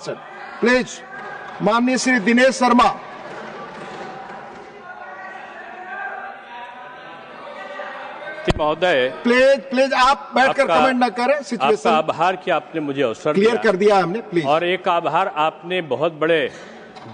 Please माननीय श्री दिनेश शर्मा। महोदय please आप बैठकर कमेंट न करें। सिचुएशन आपका आभार कि आपने मुझे अवसर क्लियर कर दिया हमने। प्लीज। और एक आभार, आपने बहुत बड़े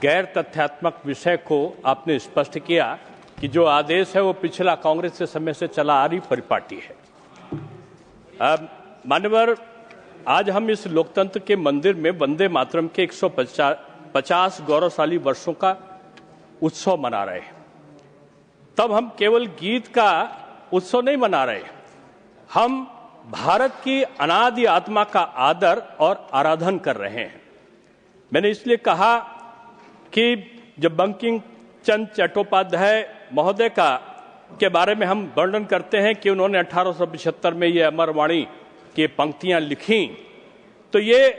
गैर तथ्यात्मक विषय को आपने स्पष्ट किया कि जो आदेश है वो पिछला कांग्रेस के समय से चला आ रही परिपाटी है। मान्यवर, आज हम इस लोकतंत्र के मंदिर में वंदे मातरम के 150 गौरवशाली वर्षों का उत्सव मना रहे हैं। तब हम केवल गीत का उत्सव नहीं मना रहे, हम भारत की अनादि आत्मा का आदर और आराधन कर रहे हैं। मैंने इसलिए कहा कि जब बंकिम चंद्र चट्टोपाध्याय महोदय के बारे में हम वर्णन करते हैं कि उन्होंने 1875 में ये अमरवाणी की पंक्तियां लिखी, तो ये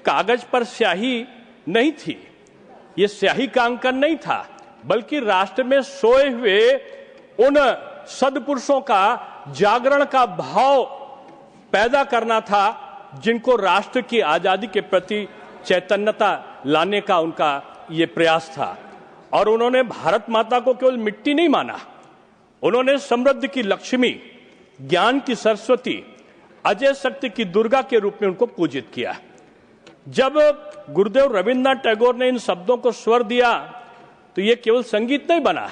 कागज पर स्याही नहीं थी, ये स्याही का अंकन नहीं था, बल्कि राष्ट्र में सोए हुए उन सद्पुरुषों का जागरण का भाव पैदा करना था, जिनको राष्ट्र की आजादी के प्रति चैतन्यता लाने का उनका ये प्रयास था। और उन्होंने भारत माता को केवल मिट्टी नहीं माना, उन्होंने समृद्धि की लक्ष्मी, ज्ञान की सरस्वती, अजय शक्ति की दुर्गा के रूप में उनको पूजित किया। जब गुरुदेव रविन्द्रनाथ टैगोर ने इन शब्दों को स्वर दिया तो ये केवल संगीत नहीं बना,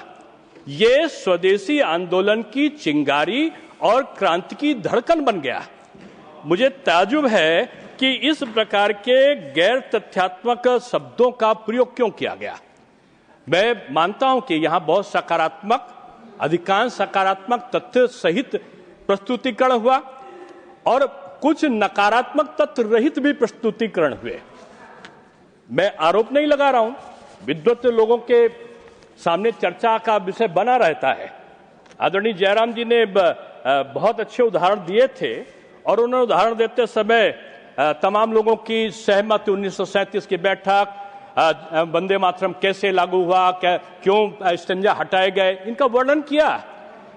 ये स्वदेशी आंदोलन की चिंगारी और क्रांति की धड़कन बन गया। मुझे ताज्जुब है कि इस प्रकार के गैर तथ्यात्मक शब्दों का प्रयोग क्यों किया गया। मैं मानता हूं कि यहां बहुत सकारात्मक, अधिकांश सकारात्मक तथ्य सहित प्रस्तुतिकरण हुआ और कुछ नकारात्मक तथ्य रहित भी प्रस्तुतिकरण हुए। मैं आरोप नहीं लगा रहा हूं, विद्वत लोगों के सामने चर्चा का विषय बना रहता है। आदरणीय जयराम जी ने बहुत अच्छे उदाहरण दिए थे और उन्होंने उदाहरण देते समय तमाम लोगों की सहमति, 1937 की बैठक, वंदे मातरम कैसे लागू हुआ, क्यों स्टंजा हटाए गए, इनका वर्णन किया।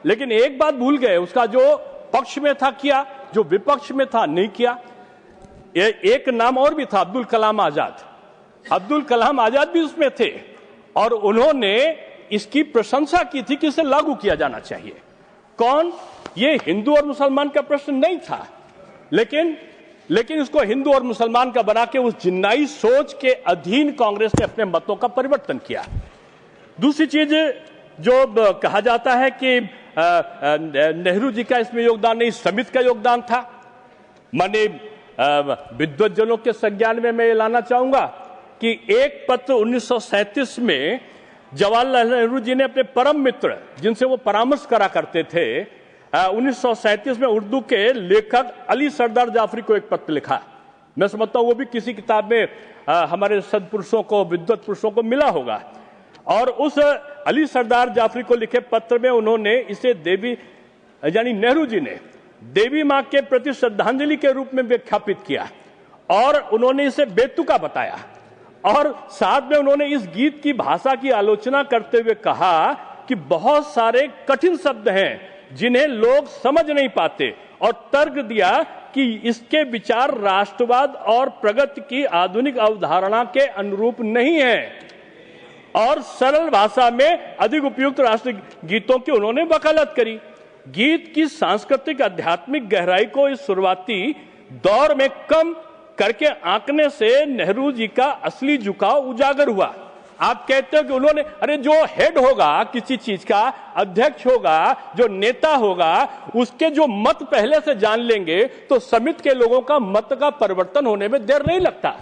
लेकिन एक बात भूल गए, उसका जो पक्ष में था किया, जो विपक्ष में था नहीं किया। एक नाम और भी था, अब्दुल कलाम आजाद। अब्दुल कलाम आजाद भी उसमें थे और उन्होंने इसकी प्रशंसा की थी कि इसे लागू किया जाना चाहिए। कौन? ये हिंदू और मुसलमान का प्रश्न नहीं था, लेकिन इसको हिंदू और मुसलमान का बना के उस जिन्नाई सोच के अधीन कांग्रेस ने अपने मतों का परिवर्तन किया। दूसरी चीज जो कहा जाता है कि नेहरू जी का इसमें योगदान नहीं, समिति का योगदान था। माने विद्वज्जनों के संज्ञान में मैं ये लाना चाहूंगा कि एक पत्र 1937 में जवाहरलाल नेहरू जी ने अपने परम मित्र, जिनसे वो परामर्श करा करते थे, 1937 में उर्दू के लेखक अली सरदार जाफरी को एक पत्र लिखा। मैं समझता हूं वो भी किसी किताब में हमारे सद्पुरुषों को, विद्वत पुरुषों को मिला होगा। और उस अली सरदार जाफरी को लिखे पत्र में उन्होंने इसे देवी, यानी नेहरू जी ने देवी मां के प्रति श्रद्धांजलि के रूप में विख्यापित किया और उन्होंने इसे बेतुका बताया। और साथ में उन्होंने इस गीत की भाषा की आलोचना करते हुए कहा कि बहुत सारे कठिन शब्द हैं जिन्हें लोग समझ नहीं पाते, और तर्क दिया कि इसके विचार राष्ट्रवाद और प्रगति की आधुनिक अवधारणा के अनुरूप नहीं है, और सरल भाषा में अधिक उपयुक्त राष्ट्र गीतों की उन्होंने वकालत करी। गीत की सांस्कृतिक आध्यात्मिक गहराई को इस शुरुआती दौर में कम करके आंकने से नेहरू जी का असली झुकाव उजागर हुआ। आप कहते हो कि उन्होंने, अरे जो हेड होगा किसी चीज का, अध्यक्ष होगा, जो नेता होगा, उसके जो मत पहले से जान लेंगे तो समिति के लोगों का मत का परिवर्तन होने में देर नहीं लगता।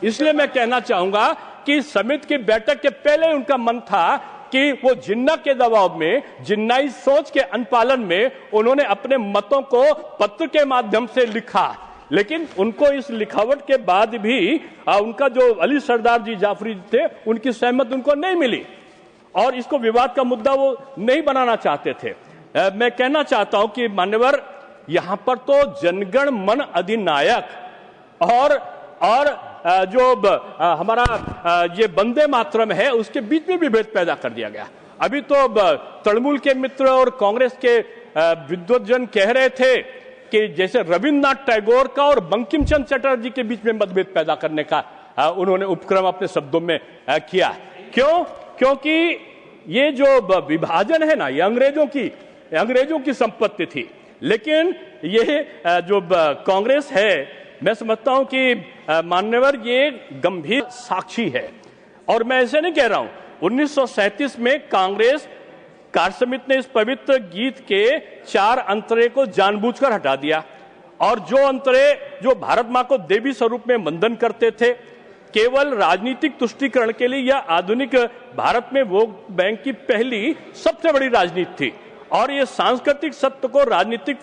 इसलिए मैं कहना चाहूंगा कि समिति की बैठक के पहले उनका मन था कि वो जिन्ना के दबाव में, जिन्नाई सोच के अनुपालन में उन्होंने अपने मतों को पत्र के माध्यम से लिखा। लेकिन उनको इस लिखावट के बाद भी उनका जो अली सरदार जी जाफरी थे, उनकी सहमति उनको नहीं मिली और इसको विवाद का मुद्दा वो नहीं बनाना चाहते थे। मैं कहना चाहता हूं कि मान्यवर, यहां पर तो जनगण मन अधिनायक और जो हमारा ये वंदे मातरम है, उसके बीच में भी भेद पैदा कर दिया गया। अभी तो तृणमूल के मित्र और कांग्रेस के विद्वज्जन कह रहे थे कि जैसे रविन्द्रनाथ टैगोर का और बंकिम चंद्र चटर्जी के बीच में मतभेद पैदा करने का उन्होंने उपक्रम अपने शब्दों में किया। क्यों? क्योंकि ये जो विभाजन है ना, ये अंग्रेजों की संपत्ति थी। लेकिन ये जो कांग्रेस है, मैं समझता हूं कि मान्यवर ये गंभीर साक्षी है। और मैं ऐसे नहीं कह रहा हूं। 1937 में कांग्रेस कार्य समिति ने इस पवित्र गीत के 4 अंतरे को जानबूझकर हटा दिया, और जो अंतरे जो भारत मां को देवी स्वरूप में वंदन करते थे, केवल राजनीतिक तुष्टीकरण के लिए या आधुनिक भारत में वोट बैंक की पहली सबसे बड़ी राजनीति थी, और ये सांस्कृतिक सत्य को राजनीतिक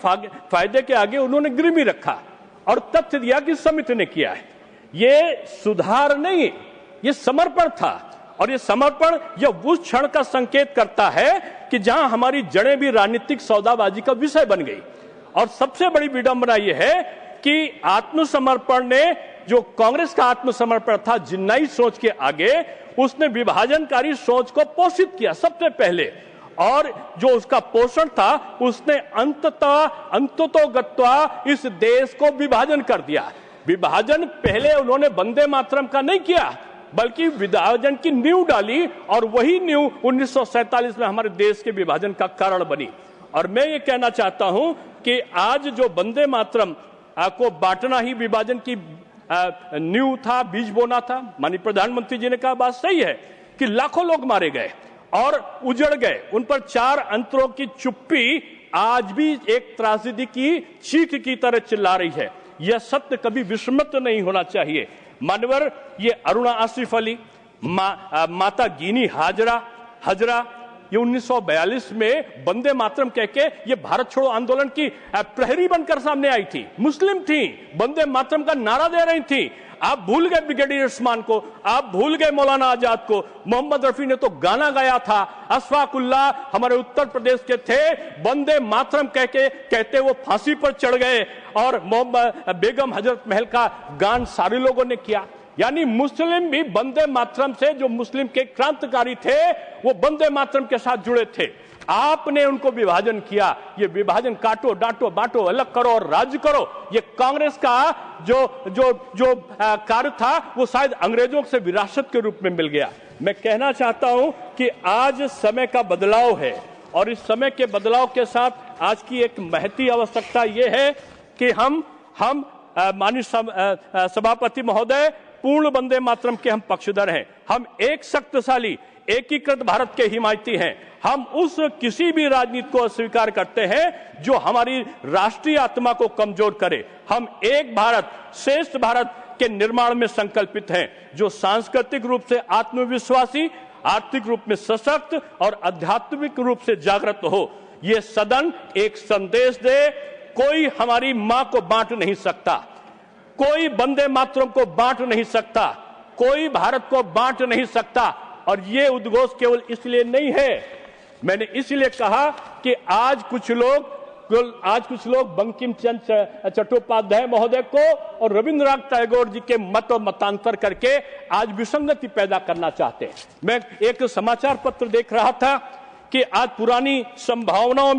फायदे के आगे उन्होंने गिरवी रखा और तथ्य दिया कि समिति ने किया है। ये सुधार नहीं, ये समर्पण था। और ये समर्पण यह उस क्षण का संकेत करता है कि जहां हमारी जड़ें भी राजनीतिक सौदाबाजी का विषय बन गई। और सबसे बड़ी विडंबना यह है कि आत्मसमर्पण ने, जो कांग्रेस का आत्मसमर्पण था जिन्नाई सोच के आगे, उसने विभाजनकारी सोच को पोषित किया सबसे पहले, और जो उसका पोषण था उसने अंततोगत्वा इस देश को विभाजन कर दिया। विभाजन पहले उन्होंने वंदे मातरम का नहीं किया, बल्कि विभाजन की नींव डाली, और वही नींव 1947 में हमारे देश के विभाजन का कारण बनी। और मैं ये कहना चाहता हूं कि आज जो वंदे मातरम को बांटना ही विभाजन की नींव था, बीज बोना था। माननीय प्रधानमंत्री जी ने कहा, बात सही है कि लाखों लोग मारे गए और उजड़ गए। उन पर 4 अंतरों की चुप्पी आज भी एक त्रासदी की चीख की तरह चिल्ला रही है। यह सत्य कभी विस्मृत नहीं होना चाहिए। मानवर, ये अरुणा आसिफ अली, माता गिनी हजरा, ये 1942 में वंदे मातरम कह के ये भारत छोड़ो आंदोलन की प्रहरी बनकर सामने आई थी। मुस्लिम थी, वंदे मातरम का नारा दे रही थी। आप भूल गए ब्रिगेडियर उस्मान को, आप भूल गए मौलाना आजाद को। मोहम्मद रफी ने तो गाना गाया था। अशफाकुल्लाह हमारे उत्तर प्रदेश के थे, वंदे मातरम कहते वो फांसी पर चढ़ गए, और बेगम हजरत महल का गान सारे लोगों ने किया। यानी मुस्लिम भी वंदे मातरम से, जो मुस्लिम के क्रांतिकारी थे, वो वंदे मातरम के साथ जुड़े थे। आपने उनको विभाजन किया। ये विभाजन काटो, डांटो, बांटो, अलग करो और राज्य करो, ये कांग्रेस का जो कार्य था वो शायद अंग्रेजों से विरासत के रूप में मिल गया। मैं कहना चाहता हूं कि आज समय का बदलाव है, और इस समय के बदलाव के साथ आज की एक महती आवश्यकता यह है कि हम माननीय सभापति महोदय, पूर्ण वंदे मातरम के हम पक्षधर हैं। हम एक शक्तिशाली एकीकृत भारत के हिमायती हैं। हम उस किसी भी राजनीति को अस्वीकार करते हैं जो हमारी राष्ट्रीय आत्मा को कमजोर करे। हम एक भारत श्रेष्ठ भारत के निर्माण में संकल्पित हैं, जो सांस्कृतिक रूप से आत्मविश्वासी, आर्थिक रूप में सशक्त और आध्यात्मिक रूप से जागृत हो। ये सदन एक संदेश दे, कोई हमारी मां को बांट नहीं सकता, कोई वंदे मातरम को बांट नहीं सकता, कोई भारत को बांट नहीं सकता। और ये उद्घोष केवल इसलिए नहीं है, मैंने इसलिए कहा कि आज कुछ लोग बंकिम चंद्र चट्टोपाध्याय महोदय को और रविंद्रनाथ टैगोर जी के मत और मतांतर करके आज विसंगति पैदा करना चाहते हैं। मैं एक समाचार पत्र देख रहा था कि आज पुरानी संभावनाओं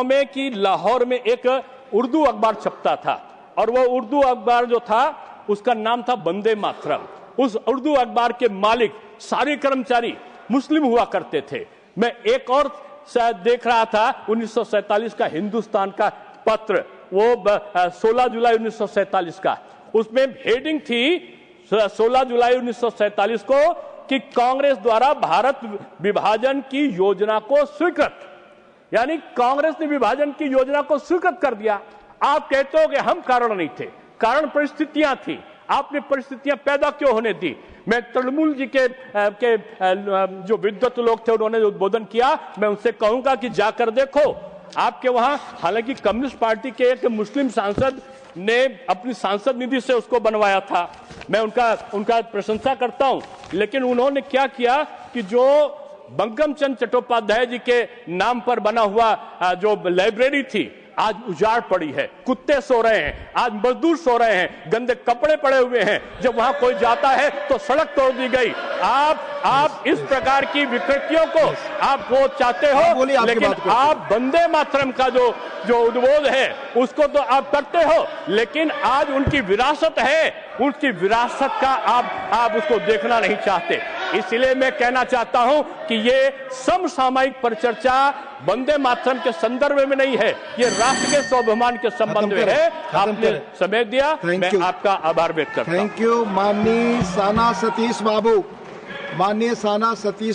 में कि लाहौर में एक उर्दू अखबार छपता था, और वो उर्दू अखबार जो था उसका नाम था वंदे मातरम। उस उर्दू अखबार के मालिक सारे कर्मचारी मुस्लिम हुआ करते थे। मैं एक और देख रहा था 1947 का हिंदुस्तान का पत्र, वो 16 जुलाई 1947 का, उसमें हेडिंग थी 16 जुलाई 1947 को कि कांग्रेस द्वारा भारत विभाजन की योजना को स्वीकृत, यानी कांग्रेस ने विभाजन की योजना को स्वीकृत कर दिया। आप कहते हो कि हम कारण नहीं थे, कारण परिस्थितियां थी। आपने परिस्थितियां पैदा क्यों होने दी? मैं तृणमूल जी के जो विद्वत लोग थे उन्होंने जो उद्बोधन किया, मैं उनसे कहूंगा कि जाकर देखो आपके वहां, हालांकि कम्युनिस्ट पार्टी के एक मुस्लिम सांसद ने अपनी सांसद निधि से उसको बनवाया था, मैं उनका प्रशंसा करता हूं, लेकिन उन्होंने क्या किया कि जो बंकिम चंद्र चट्टोपाध्याय जी के नाम पर बना हुआ जो लाइब्रेरी थी आज उजाड़ पड़ी है, कुत्ते सो रहे हैं, आज मजदूर सो रहे हैं, गंदे कपड़े पड़े हुए हैं, जब वहां कोई जाता है तो सड़क तोड़ दी गई। आप इस प्रकार की विकृतियों को आप वो चाहते हाँ, हो, बोलिए, आपकी लेकिन बात करते। आप वंदे मातरम का जो उद्बोध है उसको तो आप करते हो, लेकिन आज उनकी विरासत है, उसकी विरासत का आप उसको देखना नहीं चाहते। इसलिए मैं कहना चाहता हूं कि ये समसामयिक परिचर्चा वंदे मातरम के संदर्भ में नहीं है, ये राष्ट्र के स्वाभिमान के संबंध में है। आपने समय दिया, मैं आपका आभार व्यक्त करता हूं। Thank you. माननीय साना सतीश बाबू, माननीय साना सतीश